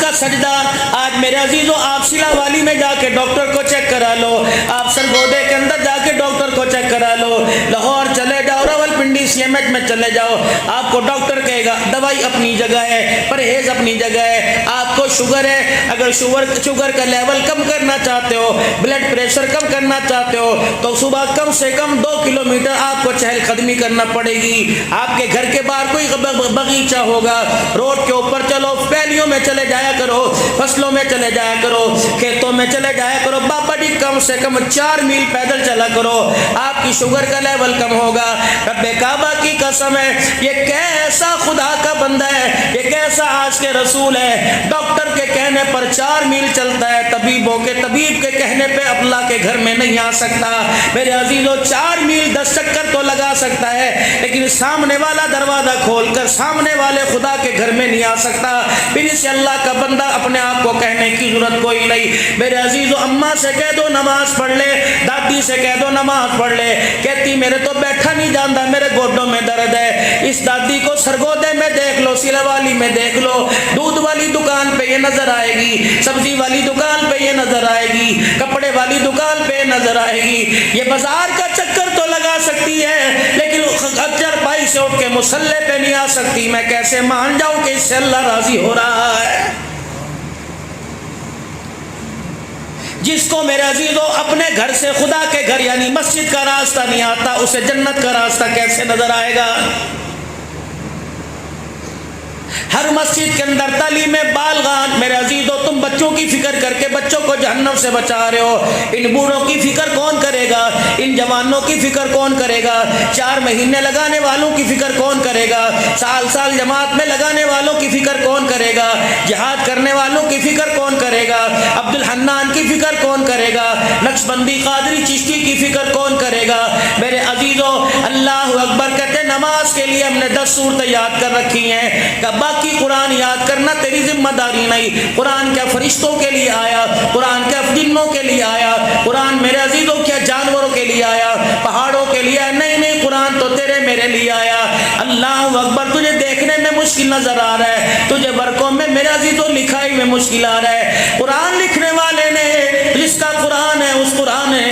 کا سجدہ. آج میرے عزیزوں آپ سلا والی میں جا کے ڈاکٹر کو چیک کرا لو, آپ سرگودے کے اندر جا کے ڈاکٹر کو چیک کرا لو, لاہور چلے جاؤ, راولپنڈی سی ایم ایچ میں چلے جاؤ, آپ کو ڈاکٹر کہے گا دوائی اپنی جگہ ہے, پرہیز اپنی جگہ ہے. آپ کو شوگر ہے, اگر شوگر کا لیول کم کرنا چاہتے ہو, بلڈ پریشر کم کرنا چاہتے ہو, تو صبح کم سے کم 2 کلومیٹر آپ کو چہل قدمی کرنا پڑے گی. آپ کے گھر کے باہر کوئی بغیچہ ہوگا, روڈ کے اوپر چلو, پیلیوں میں چلے جایا کرو, فصلوں میں چلے جایا کرو, کھیتوں میں چلے جایا کرو. بابا جی کم سے کم 4 میل پیدل چلا کرو, آپ کی شوگر کا لیول کم ہوگا. رب کعبہ کی قسم ہے, یہ کیسا خدا کا بندہ ہے, یہ کیسا آج کے رسول ہے, ڈاکٹر کے کہنے پر 4 میل چلتا ہے, طبیب کے کہنے پہ اللہ کے گھر میں نہیں آ سکتا. میرے عزیزوں 4 میل 10 چکر تو لگا سکتا ہے, لیکن سامنے والا دروازہ کھول کر سامنے والے خدا کے گھر میں نہیں آ سکتا. پھر اسے اللہ کا بندہ اپنے آپ کو کہنے کی ضرورت کوئی نہیں. میرے عزیزوں اماں سے کہہ دو نماز پڑھ لے, دادی سے کہہ دو نماز پڑھ لے, کہتی میرے تو بیٹھا نہیں جانتا, میرے گوڈوں میں درد ہے. اس دادی کو سرگودے میں دیکھ لو, سلا والی میں دیکھ لو, دودھ والی دکان پہ یہ نظر آئے گی, سبزی والی دکان پہ یہ نظر آئے گی, کپڑے والی دکان پہ نظر آئے گی. یہ بازار کا چکر تو لگا سکتی ہے, لیکن اچر پائی سے اٹھ کے مصلے پہ نہیں آ سکتی. میں کیسے مان جاؤں کہ اس سے اللہ راضی ہو رہا ہے؟ جس کو میرے عزیزوں اپنے گھر سے خدا کے گھر یعنی مسجد کا راستہ نہیں آتا, اسے جنت کا راستہ کیسے نظر آئے گا؟ ہر مسجد کے اندر تعلیم بالغان. میرے عزیزوں تم بچوں کی فکر کر کے بچوں کو جہنم سے بچا رہے ہو. ان بوڑھوں کی فکر کون کرے گا؟ ان جوانوں کی فکر کون کرے گا؟ 4 مہینے لگانے والوں کی فکر کون کرے گا؟ سال جماعت میں لگانے والوں کی فکر کون کرے گا؟ جہاد کرنے والوں کی فکر کون کرے گا؟ عبد الحنان کی فکر کون کرے گا؟ نقشبندی قادری چشتی کی فکر کون کرے گا؟ میرے عزیزوں اللہ اکبر کہتے نماز کے لیے ہم نے 10 صورتیں یاد کر رکھی ہیں. باقی قرآن یاد کرنا تیری ذمہ داری نہیں. قرآن کیا فرشتوں کے لیے آیا, قرآن کیا جنوں کے لیے آیا, قرآن میرے عزیزوں کیا جانوروں کے لیے آیا, پہاڑوں کے لیے آیا؟ نہیں, قرآن تو تیرے میرے لیے آیا. اللہ اکبر. تجھے دیکھنے میں مشکل نظر آ رہا ہے, تجھے برقوں میں میرے عزیزوں لکھائی میں مشکل آ رہا ہے. قرآن لکھنے والے نے, جس کا قرآن ہے اس قرآن ہے,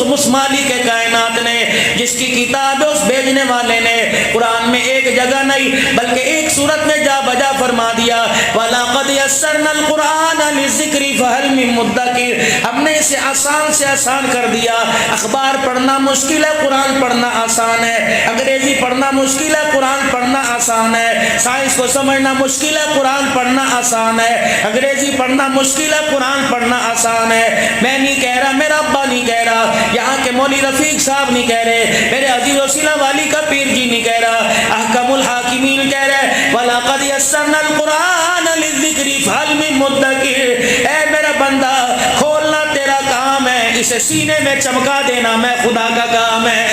اس مالک کے کائنات نے, جس کی کتاب ہے اس بھیجنے والے نے. قرآن میں ایک جگہ نہیں بلکہ ایک صورت میں جا بجا فرما دیا وَلَقَدْ يَسَّرْنَا الْقُرْآنَ لِلذِّكْرِ فَهَلْ مِن مُدَّكِرٍ. ہم نے اسے آسان سے آسان کر دیا. اخبار پڑھنا مشکل ہے, قرآن پڑھنا آسان ہے. انگریزی پڑھنا مشکل ہے, قرآن پڑھنا آسان ہے. سائنس کو سمجھنا مشکل ہے, قرآن پڑھنا آسان ہے. انگریزی پڑھنا مشکل ہے, قرآن پڑھنا آسان ہے. میں نہیں کہہ رہا, میرا ابا نہیں کہہ رہا, یہاں کے مولوی رفیق صاحب نہیں کہہ رہے, میرے عزیز و سلا والی کا پیر جی نہیں کہہ رہا, احکم الحاکمین کہہ رہے وَلَقَدْ يَسَّرْنَا الْقُرْآنَ لِلذِّكْرِ فَهَلْ مِن مُدَّكِرٍ. اے میرا بندہ کھولنا تیرا کام ہے, اسے سینے میں چمکا دینا میں خدا کا کام ہے.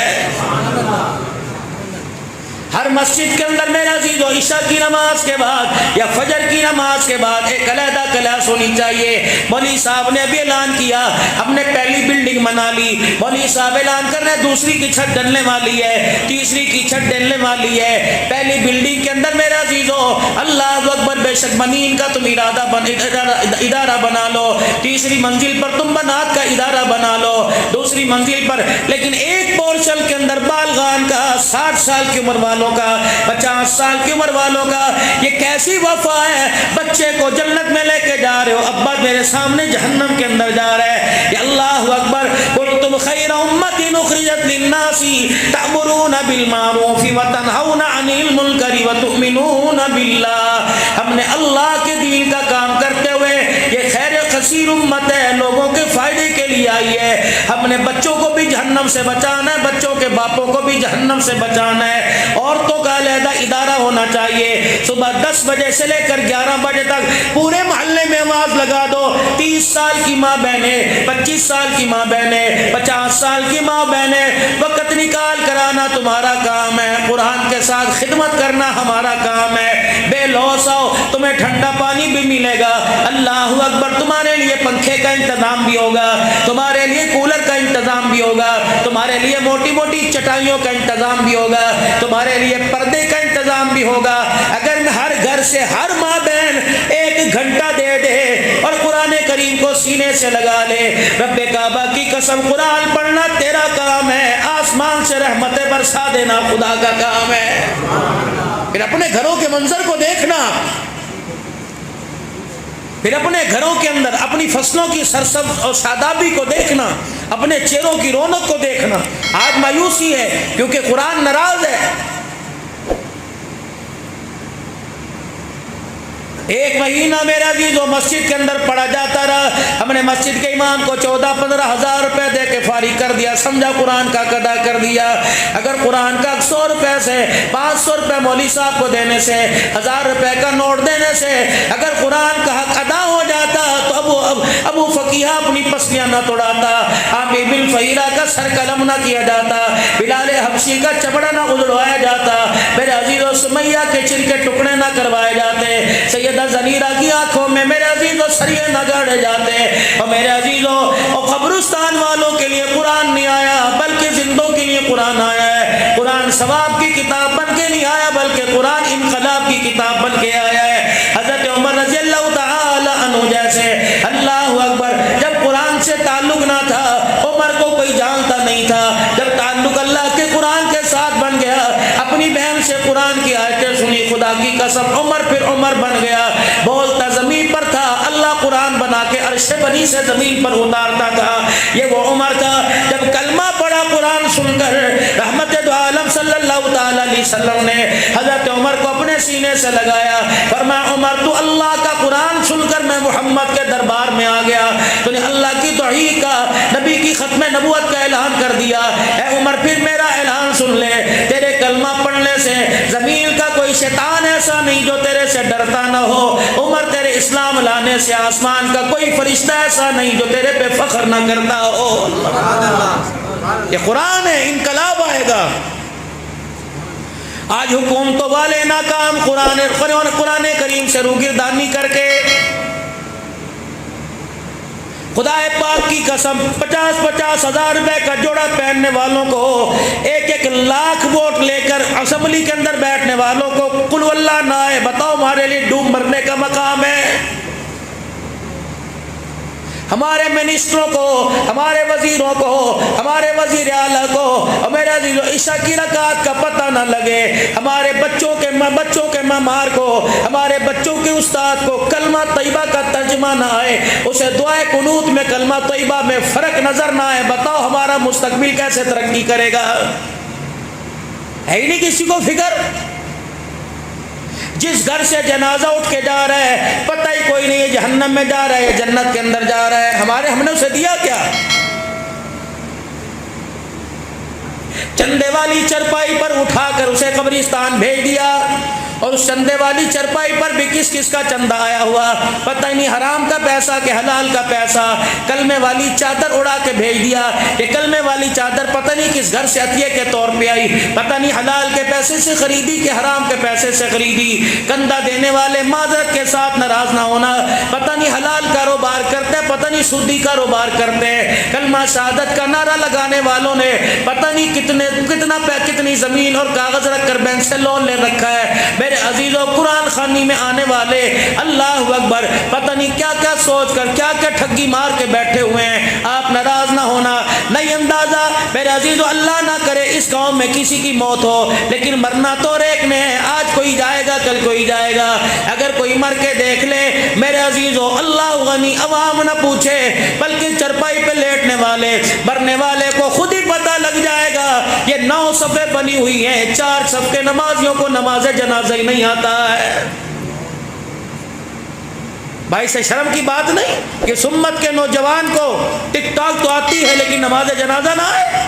ہر مسجد کے اندر میرے عزیزو عشاء کی نماز کے بعد یا فجر کی نماز کے بعد ایک علیحدہ کلاس ہونی چاہیے. مولوی صاحب نے ابھی اعلان کیا ہم نے پہلی بلڈنگ بنا لی, مولوی صاحب اعلان کر رہے ہیں دوسری کی چھت ڈلنے والی ہے, تیسری کی چھت ڈلنے والی ہے. پہلی بلڈنگ کے اندر میرے عزیزو اللہ اکبر بے شک بنین کا تم ادارہ بنا لو, تیسری منزل پر تم بنات کا ادارہ بنا لو, دوسری منزل پر, لیکن ایک پورشن کے اندر بالغان کا 60 سال کی عمر والوں کا 50 سال کی عمر والوں کا, یہ کیسی وفا ہے؟ بچے کو جنت میں لے کے جا رہے ہو, ابا میرے سامنے جہنم کے اندر جا رہا ہے. یا اللہ اکبر. کنتم خیر امت اخرجت للناس تأمرون بالمعروف وتنہون عن المنکر وتؤمنون باللہ. ہم نے اللہ کے دین کا کام کرتے ہوئے, یہ خیر کثیر امت ہے, لوگوں کے فائدے کے لیے آئی ہے. ہم نے بچوں کو بھی جہنم سے بچانا ہے, بچوں کے باپوں کو بھی جہنم سے بچانا ہے. عورتوں کا علیحدہ ادارہ ہونا چاہیے. صبح 10 بجے سے لے کر 11 بجے تک پورے محلے میں آواز لگا دو. 30 سال کی ماں بہنیں, 25 سال کی ماں بہنیں, 50 سال کی ماں بہنیں, وقت نکال کر آنا تمہارا کام ہے, قرآن کے ساتھ خدمت کرنا ہمارا کام ہے. بے لوث آؤ, تمہیں ٹھنڈا پانی بھی ملے گا. اللہ اکبر. تمہارے لیے پنکھے کا انتظام بھی ہوگا, تمہارے لیے کولر کا انتظام بھی ہوگا, تمہارے لیے موٹی موٹی چٹائیوں کا انتظام بھی ہوگا, تمہارے لیے پردے کا انتظام بھی ہوگا. اگر ہر گھر سے ہر ماں بہن 1 گھنٹہ دے سینے سے لگا لے. رب کعبہ کی قسم قرآن پڑھنا تیرا کام ہے, آسمان سے رحمتیں برسا دینا خدا کا کام ہے. پھر اپنے گھروں کے منظر کو دیکھنا, پھر اپنے گھروں کے اندر اپنی فصلوں کی سرسبز اور شادابی کو دیکھنا, اپنے چہروں کی رونق کو دیکھنا. آج مایوسی ہے کیونکہ قرآن ناراض ہے. ایک مہینہ میرا عزیزو مسجد کے اندر پڑھا جاتا رہا. ہم نے مسجد کے امام کو 14-15 ہزار روپے دے کے فارغ کر دیا, سمجھا قرآن کا ادا کر دیا. اگر قرآن کا 100 روپے سے 500 روپے مولوی صاحب کو دینے سے, 1000 روپے کا نوٹ دینے سے اگر قرآن کا حق ادا ہو جاتا تو ابو فقیہ اپنی پسلیاں نہ توڑاتا, عامر بن فہیرہ کا سر قلم نہ کیا جاتا, بلال حبشی کا چمڑا نہ اجڑوایا جاتا, میرے عزیزو سمیہ کے چر کے ٹکڑے نہ کروائے جاتے, سیدہ زنیرہ کی آنکھوں میں میرے عزیزو سریے نہ گاڑے جاتے. اور میرے عزیزو قبرستان والوں کے لیے قرآن نہیں آیا بلکہ زندوں کے لیے قرآن آیا ہے. قرآن ثواب کی کتاب بن کے نہیں آیا بلکہ قرآن انقلاب کی کتاب بن کے آیا ہے. حضرت عمر رضی اللہ تعالی عنہ جیسے, اللہ اکبر, جب قرآن سے تعلق نہ تھا عمر کو کوئی جانتا نہیں تھا, جب تعلق اللہ کے قرآن کے ساتھ بن گیا, اپنی بہن سے قرآن کی آیتیں سنی, خدا کی قسم عمر پھر عمر بن گیا. بولتا زمین پر تھا, اللہ قرآن بنا کے عرش بنی سے زمین پر اتارتا تھا. یہ وہ عمر تھا جب کلمہ پڑھا قرآن سن کر رحمت دو عالم صلی اللہ تعالی علیہ وسلم نے حضرت عمر کو اپنے سینے سے لگایا, فرمایا عمر تو اللہ کا قرآن سن کر میں محمد کے دربار میں آ گیا, تو نے اللہ کی توحید کا, نبی کی ختم نبوت کا اعلان کر دیا. اے عمر پھر میرا اعلان سن لے, تیرے کلمہ پڑھنے سے زمین کا کوئی شیطان ایسا نہیں جو تیرے سے ڈرتا نہ ہو. عمر تیرے اسلام لانے سے آسمان کا کوئی فرشتہ ایسا نہیں جو تیرے پہ فخر نہ کرتا ہو. یہ قرآن ہے, انقلاب آئے گا. آج حکومتوں والے ناکام قرآن کریم سے روگردانی کر کے, خدا پاک کی قسم 50-50 ہزار روپے کا جوڑا پہننے والوں کو 1-1 لاکھ ووٹ لے کر اسمبلی کے اندر بیٹھنے والوں کو قل واللہ نہ آئے, بتاؤ ہمارے لیے ڈوب مرنے کا مقام ہے. ہمارے منسٹروں کو, ہمارے وزیروں کو, ہمارے وزیر اعلیٰ کو, اور میرے عزیزو عشاء کی رکعت کا پتہ نہ لگے, ہمارے بچوں کے مامار کو, ہمارے بچوں کے استاد کو کلمہ طیبہ کا ترجمہ نہ آئے, اسے دعائے قنوت میں کلمہ طیبہ میں فرق نظر نہ آئے, بتاؤ ہمارا مستقبل کیسے ترقی کرے گا؟ ہے ہی نہیں کسی کو فکر. جس گھر سے جنازہ اٹھ کے جا رہا ہے پتہ ہی کوئی نہیں ہے جہنم میں جا رہا ہے جنت کے اندر جا رہا ہے. ہم نے اسے دیا کیا؟ چندے والی چرپائی پر اٹھا کر اسے قبرستان بھیج دیا, اور اس چندے والی چرپائی پر بھی کس کس کا چندہ آیا ہوا پتہ ہی نہیں, حرام کا پیسہ کہ حلال کا پیسہ. کلمے والی چادر اڑا کے بھیج دیا, کہ کلمے والی چادر پتہ نہیں کس گھر سے عطیے کے طور پہ آئی, پتہ نہیں حلال کے پیسے سے خریدی کہ حرام کے پیسے سے خریدی. کندھا دینے والے معذرت کے ساتھ ناراض نہ ہونا, پتہ نہیں حلال کاروبار کرتے, پتہ نہیں سودی کاروبار کرتے. کلمہ شہادت کا نعرہ لگانے والوں نے پتہ نہیں کتنی زمین اور کاغذ رکھ کر بینک سے لون لے رکھا ہے. میرے عزیزوں قرآن خوانی میں آنے والے اللہ اکبر پتہ نہیں کیا کیا سوچ کر کیا کیا ٹھگی مار کے بیٹھے ہوئے ہیں. آپ ناراض نہ ہونا, نہیں اندازہ میرے عزیزوں, اللہ نہ کرے اس قوم میں کسی کی موت ہو, لیکن مرنا تو ایک نے ہے. آج کوئی جائے گا, کل کوئی جائے گا. اگر کوئی مر کے دیکھ لے میرے عزیزوں, اللہ غنی, عوام نہ پوچھے, بلکہ چرپائی پہ لیٹنے والے مرنے والے کو خود ہی پتہ لگ جائے گا. یہ 9 صفیں بنی ہوئی ہیں, 4 صف کے نمازیوں کو نماز جنازہ ہی نہیں آتا ہے. بھائی سے شرم کی بات نہیں کہ سمت کے نوجوان کو ٹک ٹاک تو آتی ہے لیکن نماز جنازہ نہ آئے.